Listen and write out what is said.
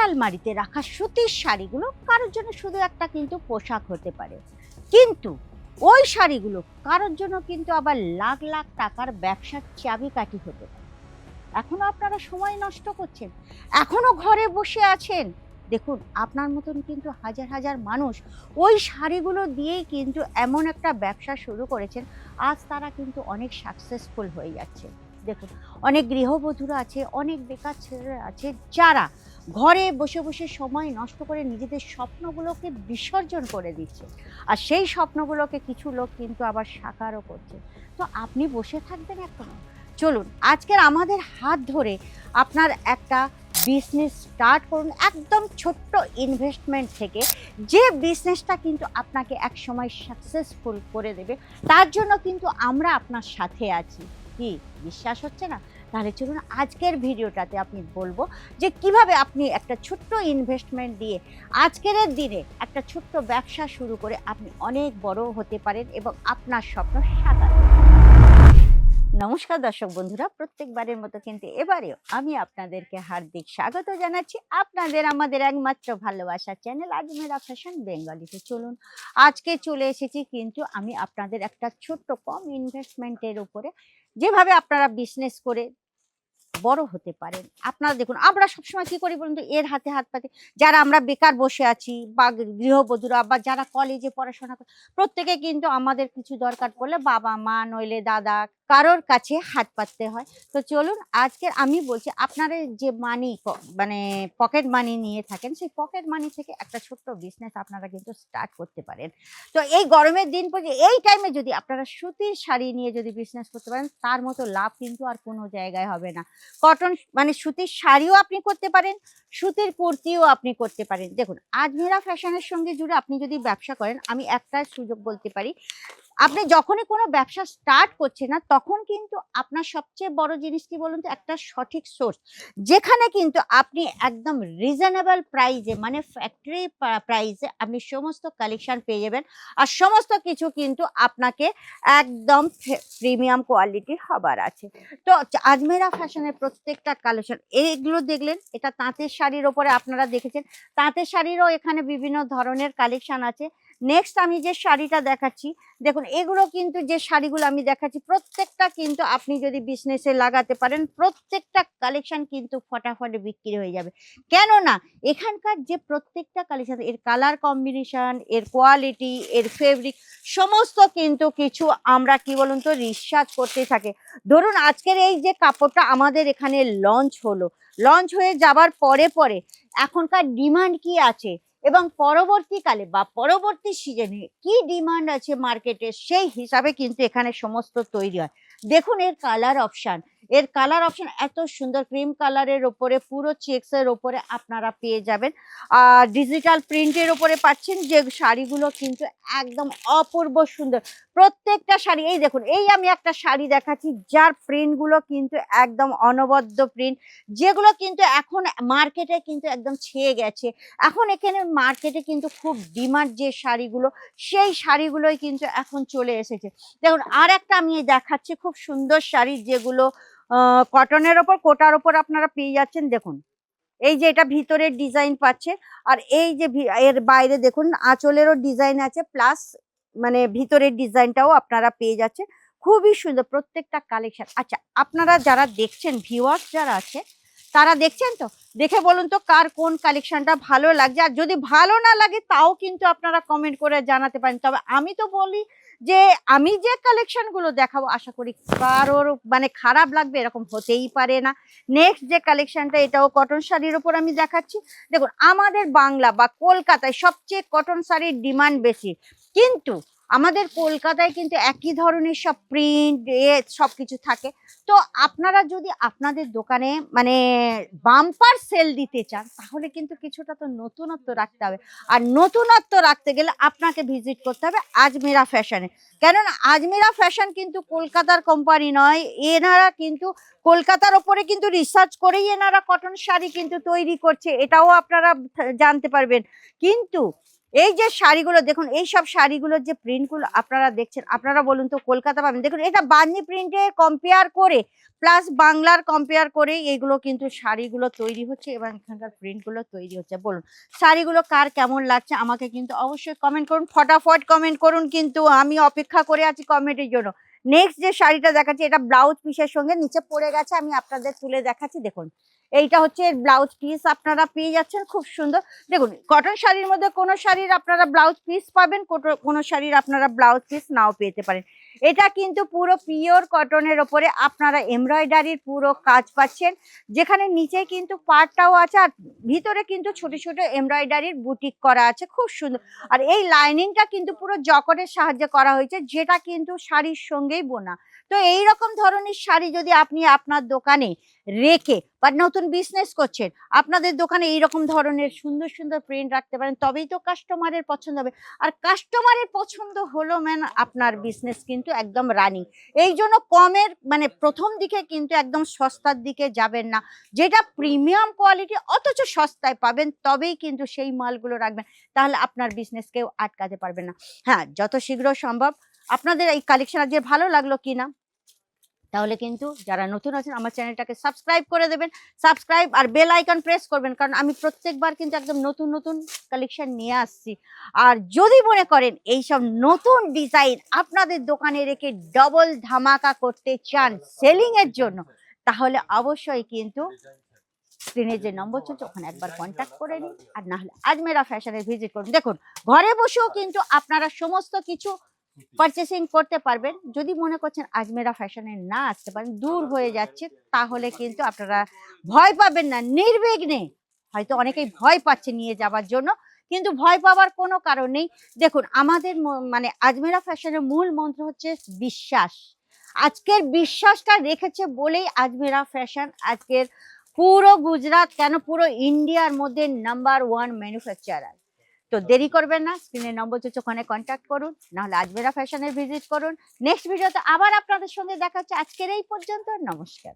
আলমারিতে রাখা সুতির শাড়িগুলো কারোর জন্য শুধু একটা কিন্তু পোশাক হতে পারে, কিন্তু ওই শাড়িগুলো কারোর জন্য কিন্তু আবার লাখ লাখ টাকার ব্যবসার চাবিকাঠি হতে পারে। এখনো আপনারা সময় নষ্ট করছেন, এখনো ঘরে বসে আছেন। দেখুন, আপনার মতন কিন্তু হাজার হাজার মানুষ ওই শাড়িগুলো দিয়েই কিন্তু এমন একটা ব্যবসা শুরু করেছেন, আজ তারা কিন্তু অনেক সাকসেসফুল হয়ে যাচ্ছে। দেখুন, অনেক গৃহবধূরা আছে, অনেক বেকার ছেলেরা আছে, যারা ঘরে বসে বসে সময় নষ্ট করে নিজেদের স্বপ্নগুলোকে বিসর্জন করে দিচ্ছে, আর সেই স্বপ্নগুলোকে কিছু লোক কিন্তু আবার সাকারও করছে। তো আপনি বসে থাকবেন এখনো? চলুন আজকের আমাদের হাত ধরে আপনার একটা বিজনেস স্টার্ট করুন, একদম ছোট্ট ইনভেস্টমেন্ট থেকে, যে বিজনেসটা কিন্তু আপনাকে এক সময় সাকসেসফুল করে দেবে। তার জন্য কিন্তু আমরা আপনার সাথে আছি। কি বিশ্বাস হচ্ছে না? তাহলে চলুন আজকের ভিডিওটাতে আপনি বলবো যে কিভাবে আপনি একটা ছোট্ট ইনভেস্টমেন্ট দিয়ে আজকের দিনে একটা ছোট্ট ব্যবসা শুরু করে আপনি অনেক বড় হতে পারেন এবং আপনার স্বপ্ন সাকার। নমস্কার দর্শক বন্ধুরা, প্রত্যেকবারের মতো কিন্তু এবারেও আমি আপনাদেরকে হার্দিক স্বাগত জানাচ্ছি আপনাদের আমাদের একমাত্র ভালোবাসার চ্যানেল আজমেরা ফ্যাশন বেঙ্গলিতে। চলুন আজকে চলে এসেছি কিন্তু আমি আপনাদের একটা ছোট্ট কম ইনভেস্টমেন্টের উপরে যেভাবে আপনারা বিজনেস করে বড় হতে পারেন। আপনারা দেখুন, আমরা সবসময় কি করি বলুন তো, এর হাতে হাত পাতি, যারা আমরা বেকার বসে আছি বা গৃহবধূরা বা যারা কলেজে পড়াশোনা করে, প্রত্যেকে কিন্তু আমাদের কিছু দরকার পড়লে বাবা মা নইলে দাদা কারোর কাছে হাত পাততে হয়। তো চলুন আজকে আমি বলছি, আপনারা যে মানি মানে পকেট মানি নিয়ে থাকেন, সেই পকেট মানি থেকে একটা ছোট্ট বিজনেস আপনারা কিন্তু স্টার্ট করতে পারেন। তো এই গরমের দিন পর্যন্ত এই টাইমে যদি আপনারা সুতির শাড়ি নিয়ে যদি বিজনেস করতে পারেন, তার মতো লাভ কিন্তু আর কোনো জায়গায় হবে না। কটন মানে সুতির শাড়িও আপনি করতে পারেন, সুতির কুর্তিও আপনি করতে পারেন। দেখুন, আজমেরা ফ্যাশনের সঙ্গে জুড়ে আপনি যদি ব্যবসা করেন, আমি একটা সুযোগ বলতে পারি, আপনি যখনই কোনো ব্যবসা স্টার্ট করছেন না, তখন কিন্তু আপনার সবচেয়ে বড় জিনিস কি বলুন তো, একটা সঠিক সোর্স, যেখানে কিন্তু আপনি একদম রিজনেবল প্রাইসে মানে ফ্যাক্টরি প্রাইসে আপনি সমস্ত কালেকশন পেয়ে যাবেন, আর সমস্ত কিছু কিন্তু আপনাকে একদম প্রিমিয়াম কোয়ালিটির হবার আছে। তো আজমেরা ফ্যাশনের প্রত্যেকটা কালেকশন, এইগুলো দেখলেন, এটা তাঁতের শাড়ির ওপরে আপনারা দেখেছেন, তাঁতের শাড়িরও এখানে বিভিন্ন ধরনের কালেকশন আছে। নেক্সট আমি যে শাড়িটা দেখাচ্ছি, দেখুন এগুলো কিন্তু যে শাড়িগুলো আমি দেখাচ্ছি, প্রত্যেকটা কিন্তু আপনি যদি বিজনেসে লাগাতে পারেন, প্রত্যেকটা কালেকশন কিন্তু ফটাফট বিক্রি হয়ে যাবে। কেননা এখানকার যে প্রত্যেকটা কালেকশন, এর কালার কম্বিনেশন, এর কোয়ালিটি, এর ফেব্রিক, সমস্ত কিন্তু কিছু আমরা কি বলুন তো রিসার্চ করতে থাকে। ধরুন আজকের এই যে কাপড়টা আমাদের এখানে লঞ্চ হলো, লঞ্চ হয়ে যাবার পরে পরে এখনকার ডিমান্ড কি আছে এবং পরবর্তীকালে বা পরবর্তী সিজনে কি ডিমান্ড আছে মার্কেটে, সেই হিসাবে কিন্তু এখানে সমস্ত তৈরি হয়। দেখুন এর কালার অপশান, এর কালার অপশান এত সুন্দর, ক্রিম কালারের ওপরে পুরো চেক্সের ওপরে আপনারা পেয়ে যাবেন, আর ডিজিটাল প্রিন্টের ওপরে পাচ্ছেন, যে শাড়িগুলো কিন্তু একদম অপূর্ব সুন্দর। প্রত্যেকটা শাড়ি, এই দেখুন, এই আমি একটা শাড়ি দেখাচ্ছি যার প্রিন্টগুলো কিন্তু একদম অনবদ্য প্রিন্ট, যেগুলো কিন্তু এখন মার্কেটে কিন্তু একদম ছেয়ে গেছে। এখন এখানে মার্কেটে কিন্তু খুব ডিমান্ড যে শাড়িগুলো, সেই শাড়িগুলোই কিন্তু এখন চলে এসেছে। দেখুন আর একটা আমি দেখাচ্ছি খুব সুন্দর শাড়ি, যেগুলো কটনের ওপর কোটার ওপর আপনারা পেয়ে যাচ্ছেন। দেখুন এই যে এটা ভিতরের ডিজাইন পাচ্ছে, আর এই যে এর বাইরে দেখুন আঁচলেরও ডিজাইন আছে, প্লাস মানে ভিতরের ডিজাইনটাও আপনারা পেয়ে যাচ্ছেন। খুবই সুন্দর প্রত্যেকটা কালেকশন। আচ্ছা, আপনারা যারা দেখছেন, ভিউয়ার্স যারা আছে, তারা দেখছেন তো, দেখে বলুন তো কার কোন কালেকশনটা ভালো লাগছে, আর যদি ভালো না লাগে তাও কিন্তু আপনারা কমেন্ট করে জানাতে পারেন। তবে আমি তো বলি যে আমি যে কালেকশনগুলো দেখাবো, আশা করি কারোর মানে খারাপ লাগবে এরকম হতেই পারে না। নেক্সট যে কালেকশনটা, এটাও কটন শাড়ির উপর আমি দেখাচ্ছি। দেখুন আমাদের বাংলা বা কলকাতায় সবচেয়ে কটন শাড়ির ডিমান্ড বেশি, কিন্তু আমাদের কলকাতায় কিন্তু একই ধরনের সব প্রিন্ট সবকিছু থাকে। তো আপনারা যদি আপনাদের দোকানে মানে বাম্পার সেল দিতে চান, তাহলে কিন্তু কিছুটা তো নতুনত্ব রাখতে হবে, আর নতুনত্ব রাখতে গেলে আপনাকে ভিজিট করতে হবে আজমেরা ফ্যাশনে। কেননা আজমেরা ফ্যাশন কিন্তু কলকাতার কোম্পানি নয়, এনারা কিন্তু কলকাতার ওপরে কিন্তু রিসার্চ করেই এনারা কটন শাড়ি কিন্তু তৈরি করছে, এটাও আপনারা জানতে পারবেন। কিন্তু এই যে শাড়িগুলো দেখুন, এই সব শাড়িগুলোর যে প্রিন্টগুলো আপনারা দেখছেন, আপনারা বলুন তো কলকাতা পাবেন, দেখুন এটা বান্দি প্রিন্টের কম্পেয়ার করে প্লাস বাংলার কম্পেয়ার করে এইগুলো কিন্তু শাড়িগুলো তৈরি হচ্ছে এবং এখানকার প্রিন্টগুলো তৈরি হচ্ছে। বলুন শাড়িগুলো কার কেমন লাগছে আমাকে কিন্তু অবশ্যই কমেন্ট করুন, ফটাফট কমেন্ট করুন, কিন্তু আমি অপেক্ষা করে আছি কমেন্টের জন্য। নেক্সট যে শাড়িটা দেখাচ্ছি এটা ব্লাউজ পিসের সঙ্গে নিচে পড়ে গেছে, আমি আপনাদের তুলে দেখাচ্ছি। দেখুন এইটা হচ্ছে ব্লাউজ পিস, আপনারা পেয়ে যাচ্ছেন খুব সুন্দর। দেখুন কটন শাড়ির মধ্যে কোনো শাড়ির আপনারা ব্লাউজ পিস পাবেন, কোনো শাড়ির আপনারা ব্লাউজ পিস নাও পেতে পারেন। এটা কিন্তু পুরো পিওর কটনের ওপরে আপনারা এমব্রয়ডারির পুরো কাজ পাচ্ছেন, যেখানে নিচে কিন্তু পাড়টাও আছে আর ভিতরে কিন্তু ছোট ছোট এমব্রয়ডারির বুটিক করা আছে, খুব সুন্দর। আর এই লাইনিংটা কিন্তু পুরো জকটের সাহায্যে করা হয়েছে, যেটা কিন্তু শাড়ির সঙ্গেই বোনা। তো এই রকম ধরনের শাড়ি যদি আপনি আপনার দোকানে রেখে বা নতুন বিজনেস করছেন, আপনাদের দোকানে এইরকম ধরনের সুন্দর সুন্দর প্রিন্ট রাখতে পারেন, তবেই তো কাস্টমারের পছন্দ হবে। আর কাস্টমারের পছন্দ হলো আপনার বিজনেস কিন্তু একদম রানিং। এই জন্য কমের মানে প্রথম দিকে কিন্তু একদম সস্তার দিকে যাবেন না, যেটা প্রিমিয়াম কোয়ালিটি অথচ সস্তায় পাবেন তবেই কিন্তু সেই মালগুলো রাখবেন, তাহলে আপনার বিজনেস কেউ আটকাতে পারবে না। হ্যাঁ, যত শীঘ্র সম্ভব আপনাদের এই কালেকশন আজকে ভালো লাগলো কিনা, তাহলে কিন্তু যারা নতুন আছেন আমার চ্যানেলটাকে সাবস্ক্রাইব করে দেবেন, সাবস্ক্রাইব আর বেল আইকন প্রেস করবেন, কারণ আমি প্রত্যেকবার কিন্তু একদম নতুন নতুন কালেকশন নিয়ে আসছি। আর যদি মনে করেন এইসব নতুন ডিজাইন আপনাদের দোকানে রেখে ডবল ধামাকা করতে চান সেলিং এর জন্য, তাহলে অবশ্যই কিন্তু স্ক্রিনে যে নম্বর চলছে ওখানে একবার কন্ট্যাক্ট করে নিন, আর না হলে আজমেরা ফ্যাশনে ভিজিট করুন। দেখুন ঘরে বসেও কিন্তু আপনারা সমস্ত কিছু পারচেসিং করতে পারবেন। যদি মনে করছেন আজমেরা ফ্যাশনে না আসতে পারেন, দূর হয়ে যাচ্ছে, তাহলে কিন্তু আপনারা ভয় পাবেন না, নির্বিঘ্নে। হয়তো অনেকেই ভয় পাচ্ছে নিয়ে যাওয়ার জন্য, কিন্তু ভয় পাওয়ার কোনো কারণ নেই। দেখুন আমাদের মানে আজমেরা ফ্যাশনের মূল মন্ত্র হচ্ছে বিশ্বাস। আজকের বিশ্বাসটা রেখেছে বলেই আজমেরা ফ্যাশন আজকের পুরো গুজরাট কেন পুরো ইন্ডিয়ার মধ্যে নাম্বার 1 ম্যানুফ্যাকচারার। তো দেরি করবেন না, স্ক্রিনের নম্বর চলছে ওখানে কন্ট্যাক্ট করুন, নাহলে আজমেরা ফ্যাশনে ভিজিট করুন। নেক্সট ভিডিওতে আবার আপনাদের সঙ্গে দেখা হচ্ছে। আজকের এই পর্যন্ত, নমস্কার।